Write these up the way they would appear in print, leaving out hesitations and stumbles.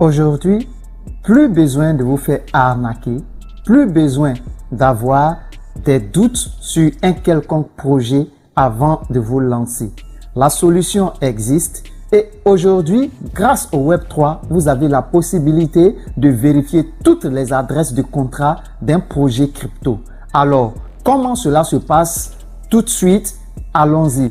Aujourd'hui, plus besoin de vous faire arnaquer, plus besoin d'avoir des doutes sur un quelconque projet avant de vous lancer. La solution existe et aujourd'hui, grâce au Web3, vous avez la possibilité de vérifier toutes les adresses de contrat d'un projet crypto. Alors, comment cela se passe? Tout de suite, allons-y.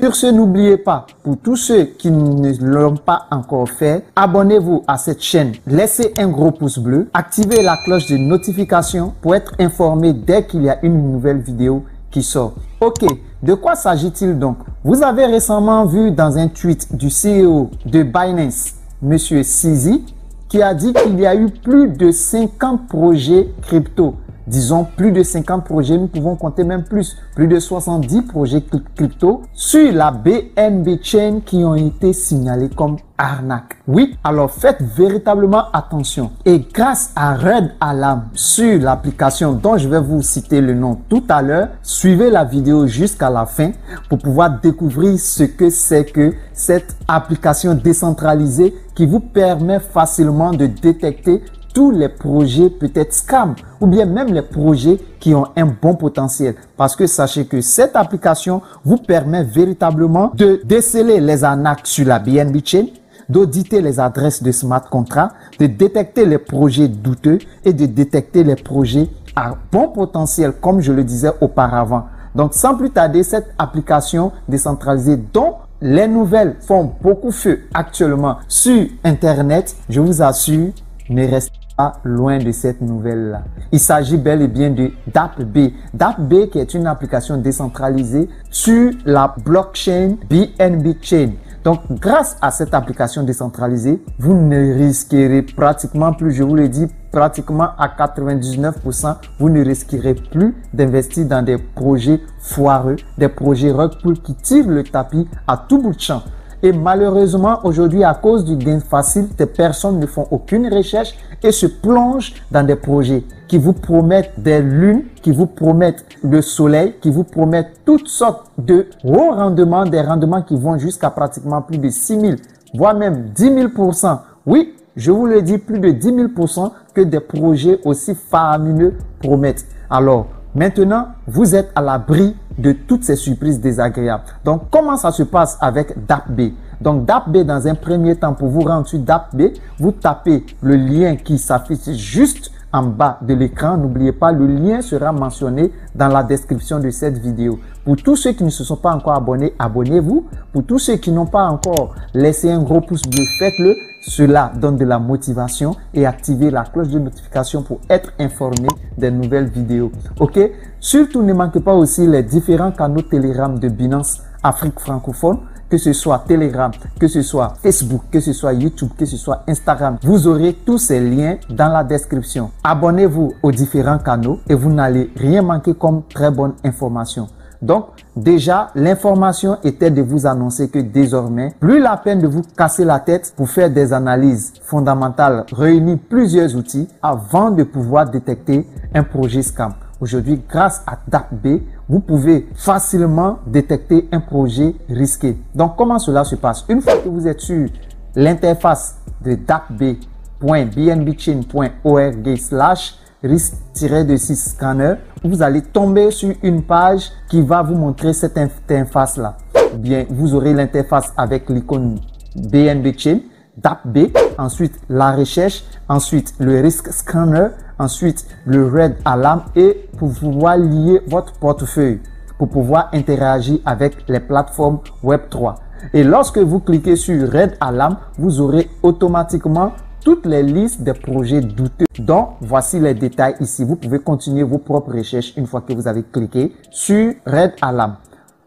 Sur ce, n'oubliez pas, pour tous ceux qui ne l'ont pas encore fait, abonnez-vous à cette chaîne, laissez un gros pouce bleu, activez la cloche de notification pour être informé dès qu'il y a une nouvelle vidéo qui sort. Ok, de quoi s'agit-il donc? Vous avez récemment vu dans un tweet du CEO de Binance, Monsieur CZ, qui a dit qu'il y a eu plus de 50 projets crypto. Disons plus de 50 projets, nous pouvons compter même plus de 70 projets crypto sur la BNB Chain qui ont été signalés comme arnaque. Oui, alors faites véritablement attention. Et grâce à Red Alarm sur l'application dont je vais vous citer le nom tout à l'heure, suivez la vidéo jusqu'à la fin pour pouvoir découvrir ce que c'est que cette application décentralisée qui vous permet facilement de détecter tous les projets peut-être scam ou bien même les projets qui ont un bon potentiel. Parce que sachez que cette application vous permet véritablement de déceler les arnaques sur la BNB Chain, d'auditer les adresses de smart contracts, de détecter les projets douteux et de détecter les projets à bon potentiel comme je le disais auparavant. Donc sans plus tarder, cette application décentralisée dont les nouvelles font beaucoup feu actuellement sur Internet, je vous assure, ne restez pas loin de cette nouvelle-là. Il s'agit bel et bien de DAppB. DAppB qui est une application décentralisée sur la blockchain BNB Chain. Donc, grâce à cette application décentralisée, vous ne risquerez pratiquement plus, je vous le dis, pratiquement à 99%, vous ne risquerez plus d'investir dans des projets foireux, des projets rug pull qui tirent le tapis à tout bout de champ. Et malheureusement, aujourd'hui, à cause du gain facile, des personnes ne font aucune recherche et se plongent dans des projets qui vous promettent des lunes, qui vous promettent le soleil, qui vous promettent toutes sortes de hauts rendements, des rendements qui vont jusqu'à pratiquement plus de 6 000, voire même 10 000%. Oui, je vous le dis, plus de 10 000% que des projets aussi faramineux promettent. Alors, maintenant, vous êtes à l'abri de toutes ces surprises désagréables. Donc, comment ça se passe avec DAppB? Donc, DAppB, dans un premier temps, pour vous rendre sur DAppB, vous tapez le lien qui s'affiche juste en bas de l'écran. N'oubliez pas, le lien sera mentionné dans la description de cette vidéo. Pour tous ceux qui ne se sont pas encore abonnés, abonnez-vous. Pour tous ceux qui n'ont pas encore laissé un gros pouce bleu, faites-le. Cela donne de la motivation et activez la cloche de notification pour être informé des nouvelles vidéos. Ok? Surtout, ne manquez pas aussi les différents canaux Telegram de Binance Afrique francophone, que ce soit Telegram, que ce soit Facebook, que ce soit YouTube, que ce soit Instagram. Vous aurez tous ces liens dans la description. Abonnez-vous aux différents canaux et vous n'allez rien manquer comme très bonne information. Donc, déjà, l'information était de vous annoncer que désormais, plus la peine de vous casser la tête pour faire des analyses fondamentales, réunir plusieurs outils avant de pouvoir détecter un projet scam. Aujourd'hui, grâce à DAppB, vous pouvez facilement détecter un projet risqué. Donc, comment cela se passe? Une fois que vous êtes sur l'interface de dappb.bnbchain.org/risk-de-6scanner, vous allez tomber sur une page qui va vous montrer cette interface-là. Bien, vous aurez l'interface avec l'icône BNB Chain, DAppB, ensuite la recherche, ensuite le Risk Scanner, ensuite le Red Alarm et pour pouvoir lier votre portefeuille, pour pouvoir interagir avec les plateformes Web3. Et lorsque vous cliquez sur Red Alarm, vous aurez automatiquement toutes les listes des projets douteux. Donc, voici les détails ici. Vous pouvez continuer vos propres recherches une fois que vous avez cliqué sur Red Alarm.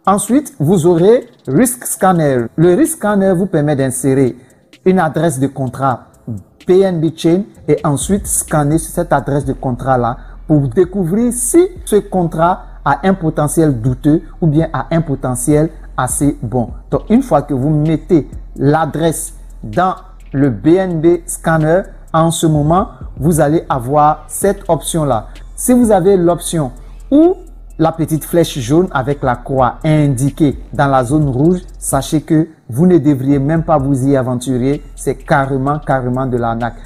Ensuite, vous aurez Risk Scanner. Le Risk Scanner vous permet d'insérer une adresse de contrat BNB Chain et ensuite scanner sur cette adresse de contrat-là pour découvrir si ce contrat a un potentiel douteux ou bien a un potentiel assez bon. Donc, une fois que vous mettez l'adresse dans le BNB Scanner, en ce moment, vous allez avoir cette option-là. Si vous avez l'option où la petite flèche jaune avec la croix est indiquée dans la zone rouge, sachez que vous ne devriez même pas vous y aventurer. C'est carrément de l'arnaque.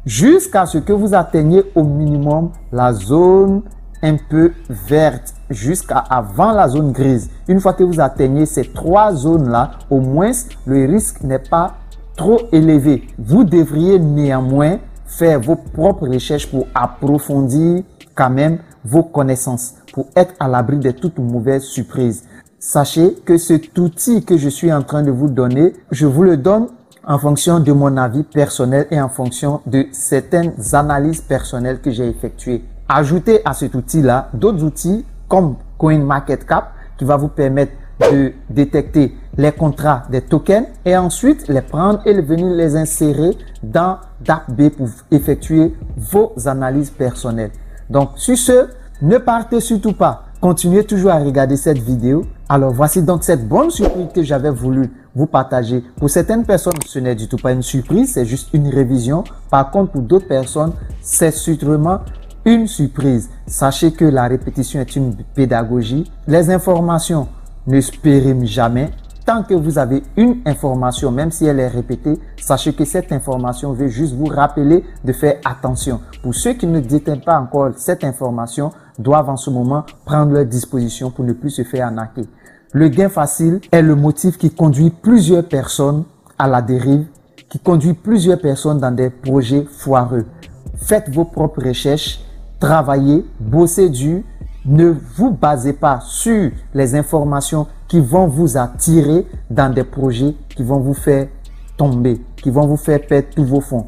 Jusqu'à ce que vous atteigniez au minimum la zone un peu verte, jusqu'à avant la zone grise. Une fois que vous atteignez ces 3 zones-là, au moins le risque n'est pas trop élevé. Vous devriez néanmoins faire vos propres recherches pour approfondir quand même vos connaissances, pour être à l'abri de toute mauvaise surprise. Sachez que cet outil que je suis en train de vous donner, je vous le donne en fonction de mon avis personnel et en fonction de certaines analyses personnelles que j'ai effectuées. Ajoutez à cet outil-là d'autres outils comme CoinMarketCap qui va vous permettre de détecter les contrats des tokens et ensuite les prendre et venir les insérer dans DAppB pour effectuer vos analyses personnelles. Donc, sur ce, ne partez surtout pas. Continuez toujours à regarder cette vidéo. Alors, voici donc cette bonne surprise que j'avais voulu vous partager. Pour certaines personnes, ce n'est du tout pas une surprise, c'est juste une révision. Par contre, pour d'autres personnes, c'est sûrement une surprise. Sachez que la répétition est une pédagogie. Les informations ne se périment jamais. Tant que vous avez une information, même si elle est répétée, sachez que cette information veut juste vous rappeler de faire attention. Pour ceux qui ne détiennent pas encore cette information, doivent en ce moment prendre leur disposition pour ne plus se faire arnaquer. Le gain facile est le motif qui conduit plusieurs personnes à la dérive, qui conduit plusieurs personnes dans des projets foireux. Faites vos propres recherches, travaillez, bossez dur. Ne vous basez pas sur les informations qui vont vous attirer dans des projets qui vont vous faire tomber, qui vont vous faire perdre tous vos fonds.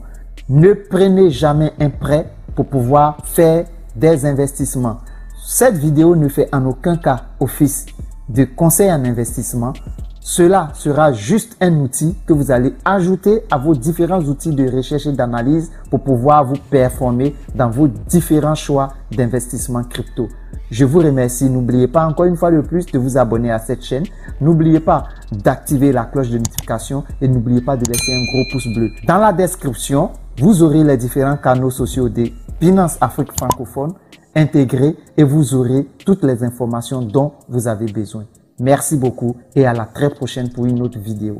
Ne prenez jamais un prêt pour pouvoir faire des investissements. Cette vidéo ne fait en aucun cas office de conseil en investissement. Cela sera juste un outil que vous allez ajouter à vos différents outils de recherche et d'analyse pour pouvoir vous performer dans vos différents choix d'investissement crypto. Je vous remercie. N'oubliez pas encore une fois de plus de vous abonner à cette chaîne. N'oubliez pas d'activer la cloche de notification et n'oubliez pas de laisser un gros pouce bleu. Dans la description, vous aurez les différents canaux sociaux de Binance Afrique francophone intégrés et vous aurez toutes les informations dont vous avez besoin. Merci beaucoup et à la très prochaine pour une autre vidéo.